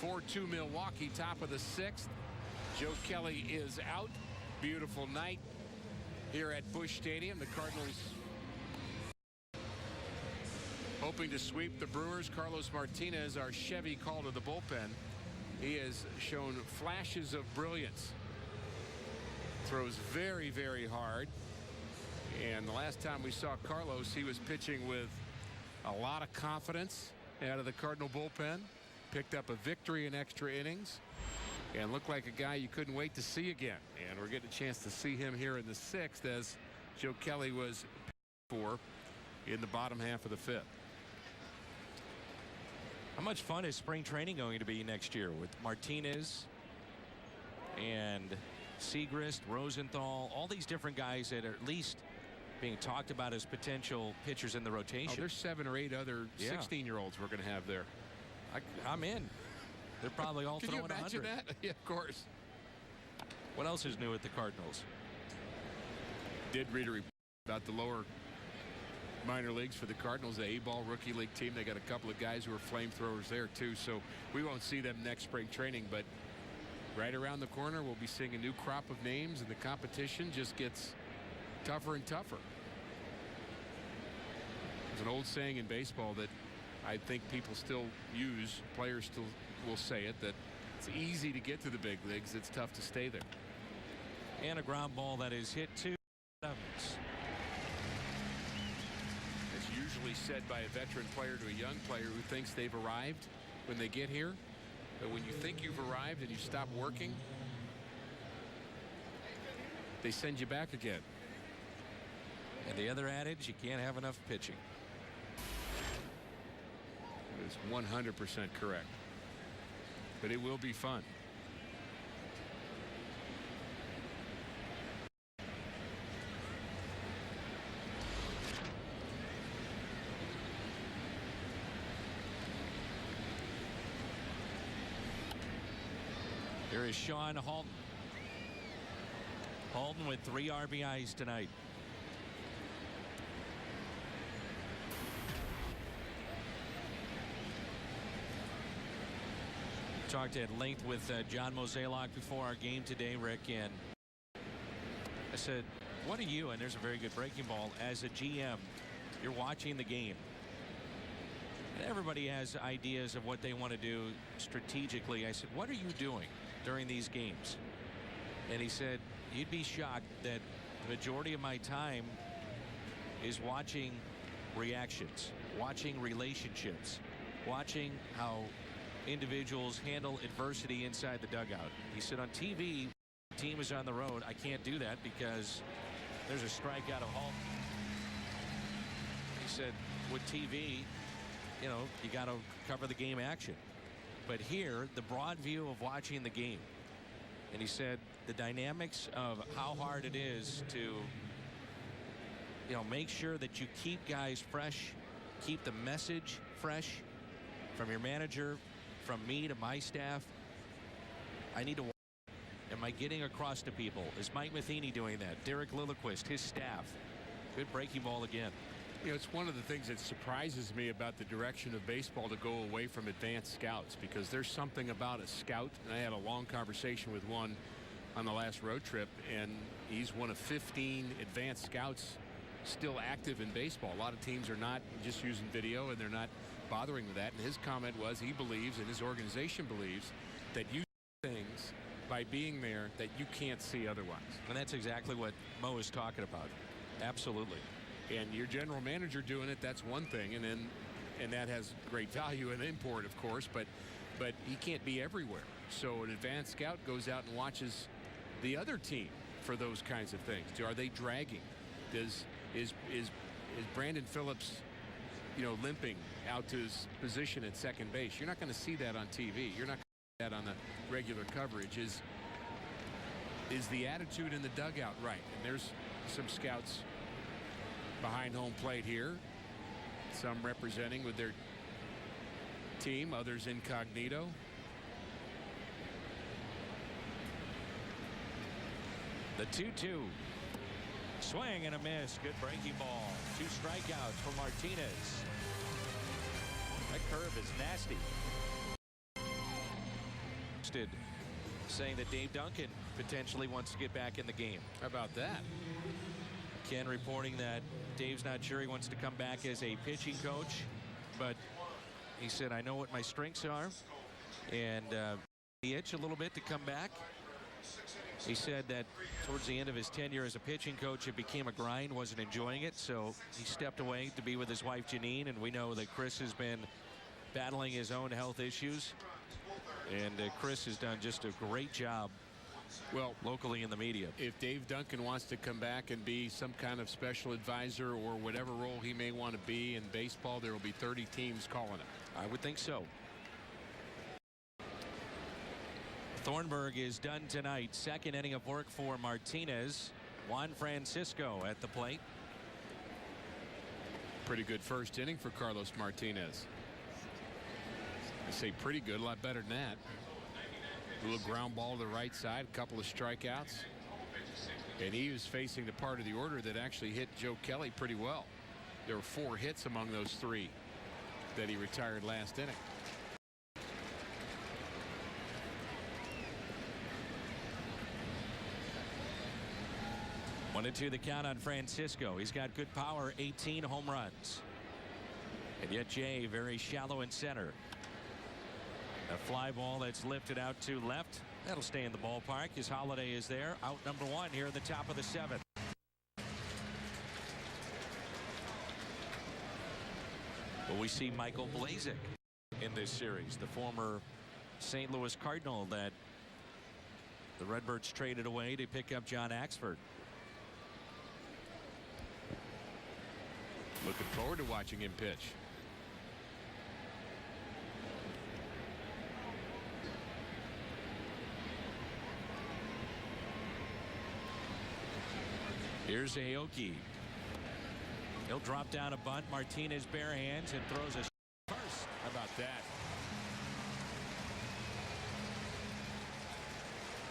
4-2 Milwaukee, top of the 6th. Joe Kelly is out. Beautiful night here at Busch Stadium. The Cardinals hoping to sweep the Brewers. Carlos Martinez, our Chevy call to the bullpen. He has shown flashes of brilliance. Throws very, very hard. And the last time we saw Carlos, he was pitching with a lot of confidence out of the Cardinal bullpen. Picked up a victory in extra innings and looked like a guy you couldn't wait to see again. And we're getting a chance to see him here in the 6th as Joe Kelly was for in the bottom half of the 5th. How much fun is spring training going to be next year with Martinez and Segrist, Rosenthal, all these different guys that are at least being talked about as potential pitchers in the rotation? Oh, there's 7 or 8 other 16-year-olds we're going to have there. I'm in. They're probably all throwing 100. Can you imagine that? Yeah, of course. What else is new at the Cardinals? Did read a report about the lower minor leagues for the Cardinals, the A-ball rookie league team. They got a couple of guys who are flamethrowers there too, so we won't see them next spring training, but right around the corner we'll be seeing a new crop of names, and the competition just gets tougher and tougher. There's an old saying in baseball that I think people still use, players still will say it, that it's easy to get to the big leagues, it's tough to stay there. And a ground ball that is hit to Evans. It's usually said by a veteran player to a young player who thinks they've arrived when they get here. But when you think you've arrived and you stop working, they send you back again. And the other adage, you can't have enough pitching. It is 100% correct. But it will be fun. There is Sean Halton. Halton with 3 RBIs tonight. Talked at length with John Mozeliak before our game today, Rick, and I said, what are you, and there's a very good breaking ball, as a GM, you're watching the game. And everybody has ideas of what they want to do strategically. I said, what are you doing during these games? And he said, you'd be shocked that the majority of my time is watching reactions, watching relationships, watching how individuals handle adversity inside the dugout. He said, on TV, the team is on the road. I can't do that because there's a strikeout of Halton. He said, with TV, you know, you got to cover the game action. But here, the broad view of watching the game. And he said the dynamics of how hard it is to, you know, make sure that you keep guys fresh, keep the message fresh from your manager, from me to my staff. I need to. Am I getting across to people? Is Mike Matheny doing that? Derek Lilliquist, his staff. Good breaking ball again. You know, it's one of the things that surprises me about the direction of baseball to go away from advanced scouts, because there's something about a scout, and I had a long conversation with one on the last road trip, and he's one of 15 advanced scouts still active in baseball. A lot of teams are not just using video, and they're not bothering with that. And his comment was he believes, and his organization believes, that you see things by being there that you can't see otherwise. And that's exactly what Mo is talking about. Absolutely. And your general manager doing it, that's one thing, and that has great value and import, of course, but he can't be everywhere. So an advanced scout goes out and watches the other team for those kinds of things. Are they dragging? Is Brandon Phillips, you know, limping out to his position at second base? You're not going to see that on TV. You're not going to see that on the regular coverage. Is the attitude in the dugout right? And there's some scouts behind home plate here, some representing with their team, others incognito. The 2-2. Swing and a miss. Good breaking ball. 2 strikeouts for Martinez. That curve is nasty. posted saying that Dave Duncan potentially wants to get back in the game. How about that? Ken reporting that Dave's not sure he wants to come back as a pitching coach, but he said, I know what my strengths are, and he itch a little bit to come back. He said that towards the end of his tenure as a pitching coach, it became a grind, wasn't enjoying it, so he stepped away to be with his wife Janine, and we know that Chris has been battling his own health issues, and Chris has done just a great job locally in the media. If Dave Duncan wants to come back and be some kind of special advisor or whatever role he may want to be in baseball, there will be 30 teams calling him. I would think so. Thornburg is done tonight. Second inning of work for Martinez. Juan Francisco at the plate. Pretty good first inning for Carlos Martinez. I say pretty good, a lot better than that. A little ground ball to the right side, a couple of strikeouts. And he was facing the part of the order that actually hit Joe Kelly pretty well. There were 4 hits among those 3 that he retired last inning. One and two the count on Francisco. He's got good power, 18 home runs. And yet Jay very shallow in center. A fly ball that's lifted out to left. That'll stay in the ballpark as Holiday is there. Out number 1 here in the top of the 7th. Well, we see Michael Blazek in this series, the former St. Louis Cardinal that the Redbirds traded away to pick up John Axford. Looking forward to watching him pitch. Here's Aoki. He'll drop down a bunt. Martinez bare hands and throws a first. How about that?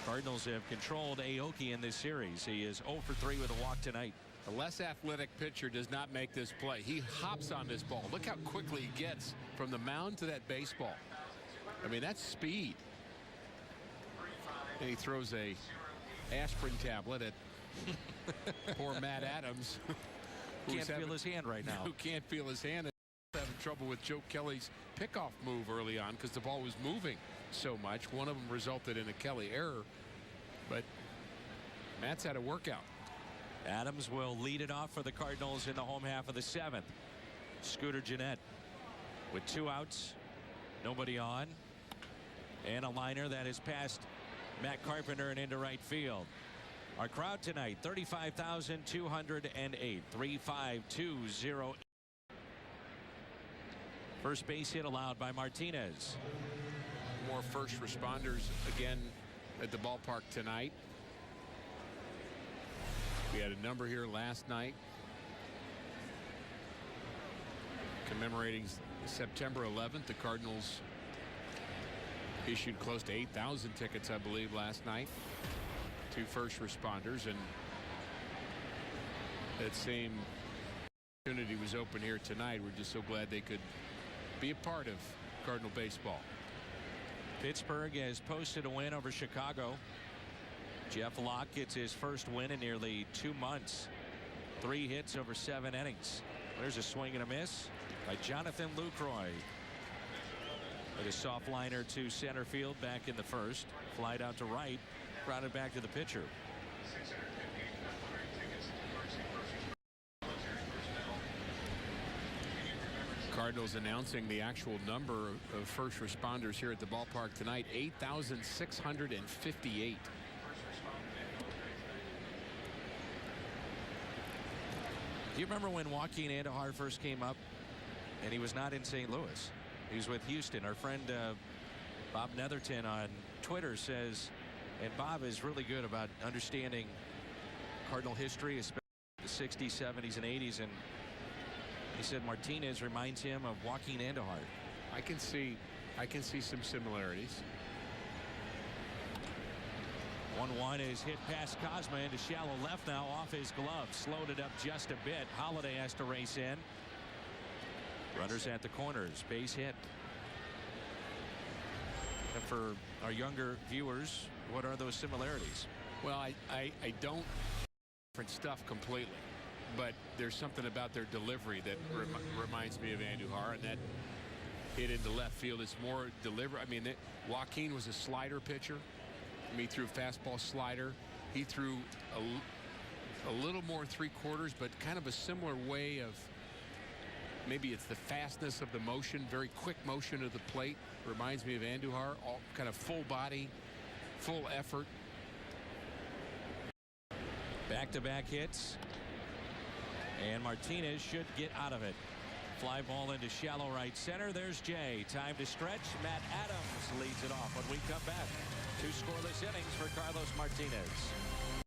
Cardinals have controlled Aoki in this series. He is 0 for 3 with a walk tonight. A less athletic pitcher does not make this play. He hops on this ball. Look how quickly he gets from the mound to that baseball. I mean, that's speed. And he throws a aspirin tablet at poor Matt Adams. Can't feel his hand right now. Who can't feel his hand. Having trouble with Joe Kelly's pickoff move early on because the ball was moving so much. One of them resulted in a Kelly error. But Matt's had a workout. Adams will lead it off for the Cardinals in the home half of the 7th. Scooter Gennett with 2 outs, nobody on, and a liner that is past Matt Carpenter and into right field. Our crowd tonight, 35,208, 35208. First base hit allowed by Martinez. More first responders again at the ballpark tonight. We had a number here last night commemorating September 11th. The Cardinals issued close to 8,000 tickets, I believe, last night to first responders, and that same opportunity was open here tonight. We're just so glad they could be a part of Cardinal baseball. Pittsburgh has posted a win over Chicago. Jeff Locke gets his first win in nearly 2 months. 3 hits over 7 innings. There's a swing and a miss by Jonathan Lucroy. With a soft liner to center field back in the first. Flied out to right. Grounded back to the pitcher. Cardinals announcing the actual number of first responders here at the ballpark tonight, 8,658. Do you remember when Joaquin Andujar first came up and he was not in St. Louis? He was with Houston. Our friend Bob Netherton on Twitter says, and Bob is really good about understanding Cardinal history, especially the 60s, 70s, and 80s, and he said Martinez reminds him of Joaquin Andujar. I can see some similarities. 1-1 is hit past Cosma into shallow left now off his glove. Slowed it up just a bit. Holiday has to race in. Runners at the corners. Base hit. The For our younger viewers, what are those similarities? Well, I don't different stuff completely, but there's something about their delivery that reminds me of Andujar, and that hit into left field. It's more deliberate. I mean, Joaquin was a slider pitcher. I mean, he threw fastball slider. He threw a little more three-quarters, but kind of a similar way of, maybe it's the fastness of the motion, very quick motion of the plate. Reminds me of Andujar, all kind of full body, full effort. Back-to-back hits. And Martinez should get out of it. Fly ball into shallow right center. There's Jay. Time to stretch. Matt Adams leads it off when we come back. 2 scoreless innings for Carlos Martinez.